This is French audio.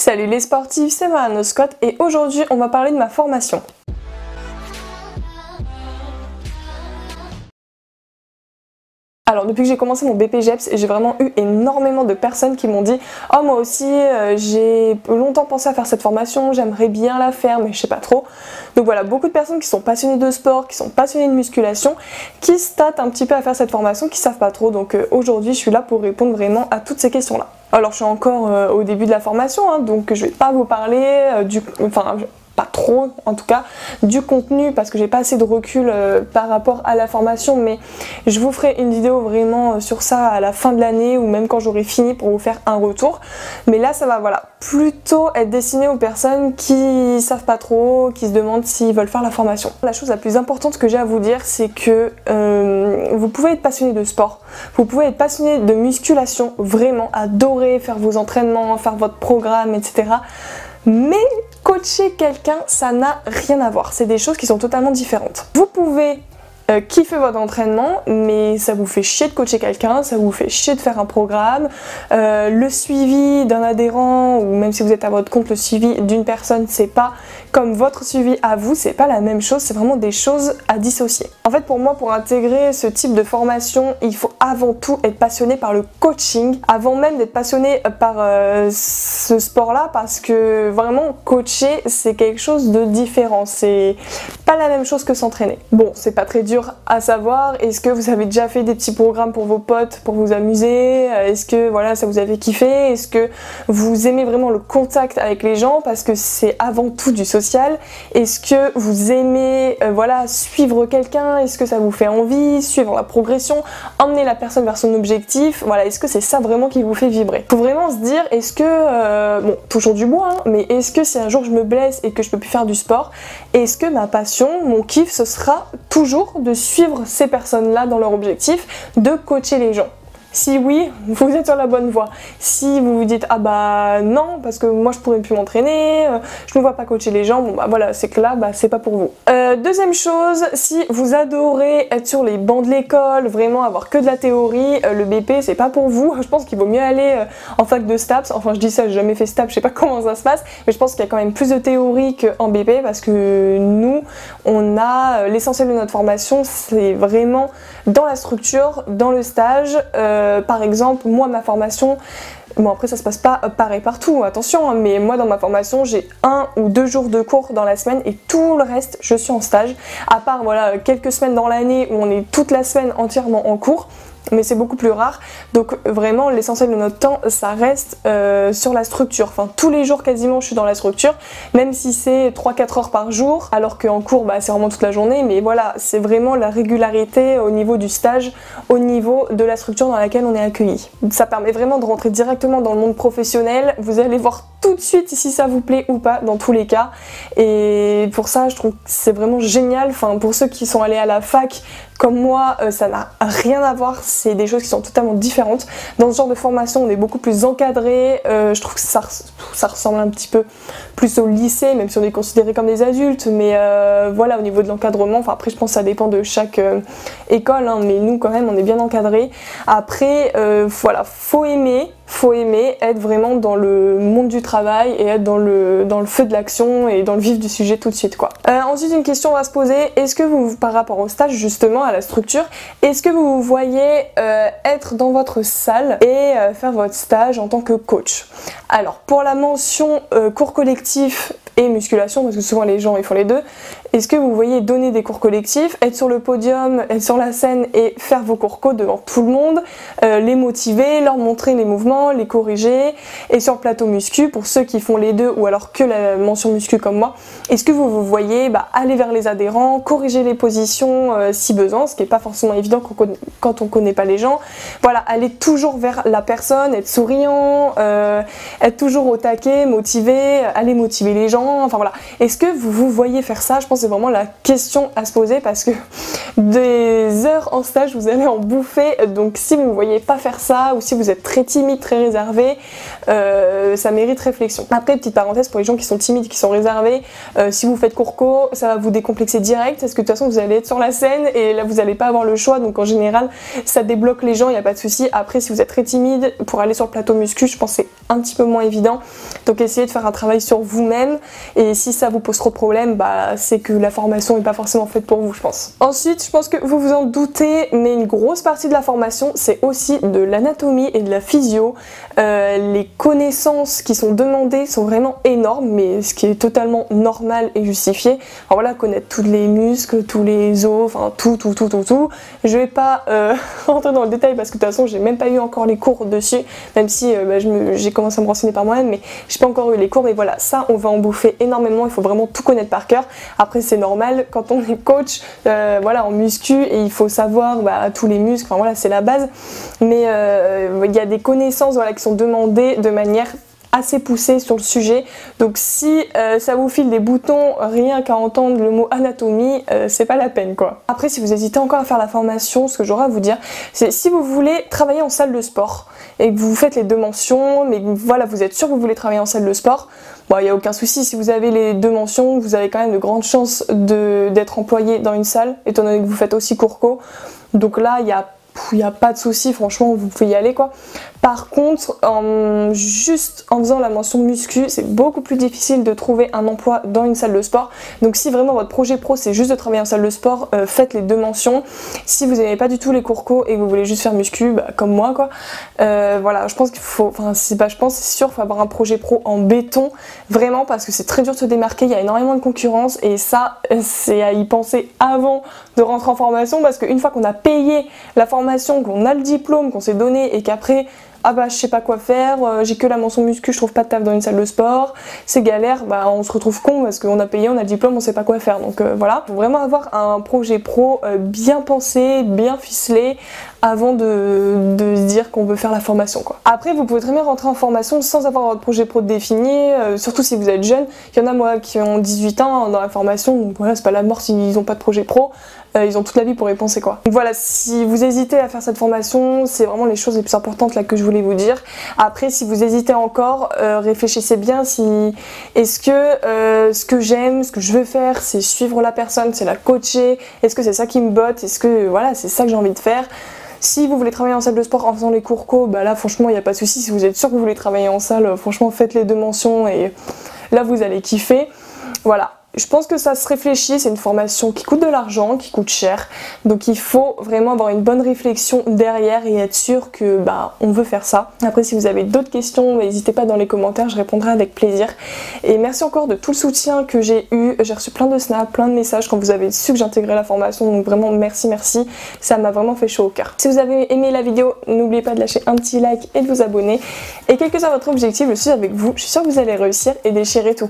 Salut les sportifs, c'est Mariano Scott et aujourd'hui on va parler de ma formation. Alors depuis que j'ai commencé mon BPGEPS, j'ai vraiment eu énormément de personnes qui m'ont dit « Oh moi aussi j'ai longtemps pensé à faire cette formation, j'aimerais bien la faire mais je sais pas trop ». Donc voilà, beaucoup de personnes qui sont passionnées de sport, qui sont passionnées de musculation, qui se tâtent un petit peu à faire cette formation, qui savent pas trop. Donc aujourd'hui je suis là pour répondre vraiment à toutes ces questions là. Alors je suis encore au début de la formation, hein, donc je vais pas vous parler pas trop en tout cas du contenu parce que j'ai pas assez de recul par rapport à la formation, mais je vous ferai une vidéo vraiment sur ça à la fin de l'année ou même quand j'aurai fini pour vous faire un retour. Mais là ça va plutôt être destiné aux personnes qui savent pas trop, qui se demandent s'ils veulent faire la formation. La chose la plus importante que j'ai à vous dire, c'est que vous pouvez être passionné de sport, vous pouvez être passionné de musculation, vraiment adorer faire vos entraînements, faire votre programme, etc. Mais coacher quelqu'un, ça n'a rien à voir. C'est des choses qui sont totalement différentes. Vous pouvez kiffer votre entraînement, mais ça vous fait chier de coacher quelqu'un, ça vous fait chier de faire un programme. Le suivi d'un adhérent, ou même si vous êtes à votre compte, le suivi d'une personne, c'est pas comme votre suivi à vous, c'est pas la même chose, c'est vraiment des choses à dissocier. En fait, pour moi, pour intégrer ce type de formation, il faut avant tout être passionné par le coaching, avant même d'être passionné par ce sport-là, parce que vraiment, coacher, c'est quelque chose de différent, c'est pas la même chose que s'entraîner. Bon, c'est pas très dur à savoir. Est-ce que vous avez déjà fait des petits programmes pour vos potes, pour vous amuser? Est-ce que voilà, ça vous avait kiffé? Est-ce que vous aimez vraiment le contact avec les gens, parce que c'est avant tout du social? Est-ce que vous aimez suivre quelqu'un? Est-ce que ça vous fait envie? Suivre la progression, emmener la personne vers son objectif? Voilà, est-ce que c'est ça vraiment qui vous fait vibrer? Faut vraiment se dire, est-ce que, bon, toujours du bois, hein, mais est-ce que si un jour je me blesse et que je peux plus faire du sport, est-ce que ma passion, mon kiff, ce sera toujours de suivre ces personnes-là dans leur objectif, de coacher les gens? Si oui, vous êtes sur la bonne voie. Si vous vous dites « Ah bah non, parce que moi je pourrais plus m'entraîner, je ne vois pas coacher les gens », bon bah voilà, c'est que là, c'est pas pour vous. Deuxième chose, si vous adorez être sur les bancs de l'école, vraiment avoir que de la théorie, le BP c'est pas pour vous. Je pense qu'il vaut mieux aller en fac de STAPS. Enfin je dis ça, j'ai jamais fait STAPS, je sais pas comment ça se passe, mais je pense qu'il y a quand même plus de théorie qu'en BP, parce que nous, on a l'essentiel de notre formation, c'est vraiment dans la structure, dans le stage. Par exemple, moi ma formation, bon après ça se passe pas pareil partout, attention, hein, mais moi dans ma formation j'ai 1 ou 2 jours de cours dans la semaine et tout le reste je suis en stage, à part quelques semaines dans l'année où on est toute la semaine entièrement en cours, mais c'est beaucoup plus rare. Donc vraiment l'essentiel de notre temps ça reste sur la structure. Enfin tous les jours quasiment je suis dans la structure, même si c'est 3-4 heures par jour, alors qu'en cours c'est vraiment toute la journée, mais voilà, c'est vraiment la régularité au niveau du stage, au niveau de la structure dans laquelle on est accueilli. Ça permet vraiment de rentrer directement dans le monde professionnel, vous allez voir tout de suite si ça vous plaît ou pas dans tous les cas, et pour ça je trouve que c'est vraiment génial. Enfin pour ceux qui sont allés à la fac comme moi, ça n'a rien à voir, c'est des choses qui sont totalement différentes. Dans ce genre de formation, on est beaucoup plus encadré, je trouve que ça ressemble un petit peu plus au lycée, même si on est considéré comme des adultes, mais voilà, au niveau de l'encadrement, enfin après je pense que ça dépend de chaque école, hein, mais nous quand même on est bien encadré. Après, voilà, faut aimer être vraiment dans le monde du travail et être dans le feu de l'action et dans le vif du sujet tout de suite quoi. Ensuite une question va se poser, est-ce que vous, par rapport au stage justement, à la structure, est-ce que vous vous voyez être dans votre salle et faire votre stage en tant que coach? Alors pour la mention cours collectif et musculation, parce que souvent les gens ils font les deux, est-ce que vous voyez donner des cours collectifs, être sur le podium, être sur la scène et faire vos cours co devant tout le monde, les motiver, leur montrer les mouvements, les corriger, et sur le plateau muscu, pour ceux qui font les deux ou alors que la mention muscu comme moi, est-ce que vous vous voyez aller vers les adhérents, corriger les positions si besoin, ce qui n'est pas forcément évident quand on connaît pas les gens, voilà, aller toujours vers la personne, être souriant, être toujours au taquet, motiver, aller motiver les gens, gens, enfin voilà. Est-ce que vous vous voyez faire ça? Je pense que c'est vraiment la question à se poser parce que des heures en stage vous allez en bouffer, donc si vous ne voyez pas faire ça ou si vous êtes très timide, très réservé, ça mérite réflexion. Après, petite parenthèse pour les gens qui sont timides, qui sont réservés, si vous faites court-co, ça va vous décomplexer direct parce que de toute façon vous allez être sur la scène et là vous n'allez pas avoir le choix, donc en général ça débloque les gens, il n'y a pas de souci. Après, si vous êtes très timide, pour aller sur le plateau muscu, je pense que c'est un petit peu moins évident, donc essayez de faire un travail sur vous-même et si ça vous pose trop de problèmes, bah, c'est que la formation n'est pas forcément faite pour vous, je pense. Ensuite, je pense que vous vous en doutez, mais une grosse partie de la formation c'est aussi de l'anatomie et de la physio. Les connaissances qui sont demandées sont vraiment énormes, mais ce qui est totalement normal et justifié. Alors voilà, connaître tous les muscles, tous les os, enfin tout. Je vais pas rentrer dans le détail parce que de toute façon j'ai même pas eu encore les cours dessus, même si j'ai commencé à me renseigner par moi-même, mais j'ai pas encore eu les cours. Mais voilà, ça on va en bouffer énormément, il faut vraiment tout connaître par cœur. Après c'est normal, quand on est coach, voilà, en muscu, et il faut savoir tous les muscles, enfin voilà, c'est la base, mais il y a des connaissances voilà, qui sont demandées de manière assez poussée sur le sujet, donc si ça vous file des boutons rien qu'à entendre le mot anatomie, c'est pas la peine quoi. Après, si vous hésitez encore à faire la formation, ce que j'aurais à vous dire, c'est si vous voulez travailler en salle de sport et que vous faites les 2 mentions, mais que, voilà, vous êtes sûr que vous voulez travailler en salle de sport, bon, il n'y a aucun souci, si vous avez les 2 mentions, vous avez quand même de grandes chances d'être employé dans une salle, étant donné que vous faites aussi court-co, donc là il y a pas de souci, franchement vous pouvez y aller quoi. Par contre, juste en faisant la mention muscu, c'est beaucoup plus difficile de trouver un emploi dans une salle de sport. Donc si vraiment votre projet pro c'est juste de travailler en salle de sport, faites les 2 mentions. Si vous n'aimez pas du tout les cours co et que vous voulez juste faire muscu, comme moi quoi, voilà, je pense qu'il faut, enfin c'est pas je pense, c'est sûr, il faut avoir un projet pro en béton, vraiment, parce que c'est très dur de se démarquer, il y a énormément de concurrence et ça c'est à y penser avant de rentrer en formation, parce qu'une fois qu'on a payé la formation, qu'on a le diplôme, qu'on s'est donné et qu'après ah bah je sais pas quoi faire, j'ai que la mention muscu, je trouve pas de taf dans une salle de sport, c'est galère, bah on se retrouve con parce qu'on a payé, on a le diplôme, on sait pas quoi faire, donc voilà. Faut vraiment avoir un projet pro bien pensé, bien ficelé avant de se dire qu'on veut faire la formation quoi. Après vous pouvez très bien rentrer en formation sans avoir votre projet pro défini, surtout si vous êtes jeune. Il y en a moi qui ont 18 ans dans la formation, donc voilà, c'est pas la mort s'ils ont pas de projet pro. Ils ont toute la vie pour y penser quoi. Donc voilà, si vous hésitez à faire cette formation, c'est vraiment les choses les plus importantes là que je voulais vous dire. Après, si vous hésitez encore, réfléchissez bien si est-ce que ce que j'aime, ce que je veux faire, c'est suivre la personne, c'est la coacher, est-ce que c'est ça qui me botte, est-ce que voilà, c'est ça que j'ai envie de faire. Si vous voulez travailler en salle de sport en faisant les cours co, bah là franchement il n'y a pas de souci. Si vous êtes sûr que vous voulez travailler en salle, franchement faites les 2 mentions et là vous allez kiffer. Voilà. Je pense que ça se réfléchit, c'est une formation qui coûte de l'argent, qui coûte cher, donc il faut vraiment avoir une bonne réflexion derrière et être sûr que on veut faire ça. Après si vous avez d'autres questions, n'hésitez pas dans les commentaires, je répondrai avec plaisir. Et merci encore de tout le soutien que j'ai eu, j'ai reçu plein de snaps, plein de messages quand vous avez su que j'intégrais la formation, donc vraiment merci, ça m'a vraiment fait chaud au cœur. Si vous avez aimé la vidéo, n'oubliez pas de lâcher un petit like et de vous abonner. Et quel que soit votre objectif, je suis avec vous, je suis sûre que vous allez réussir et déchirer tout.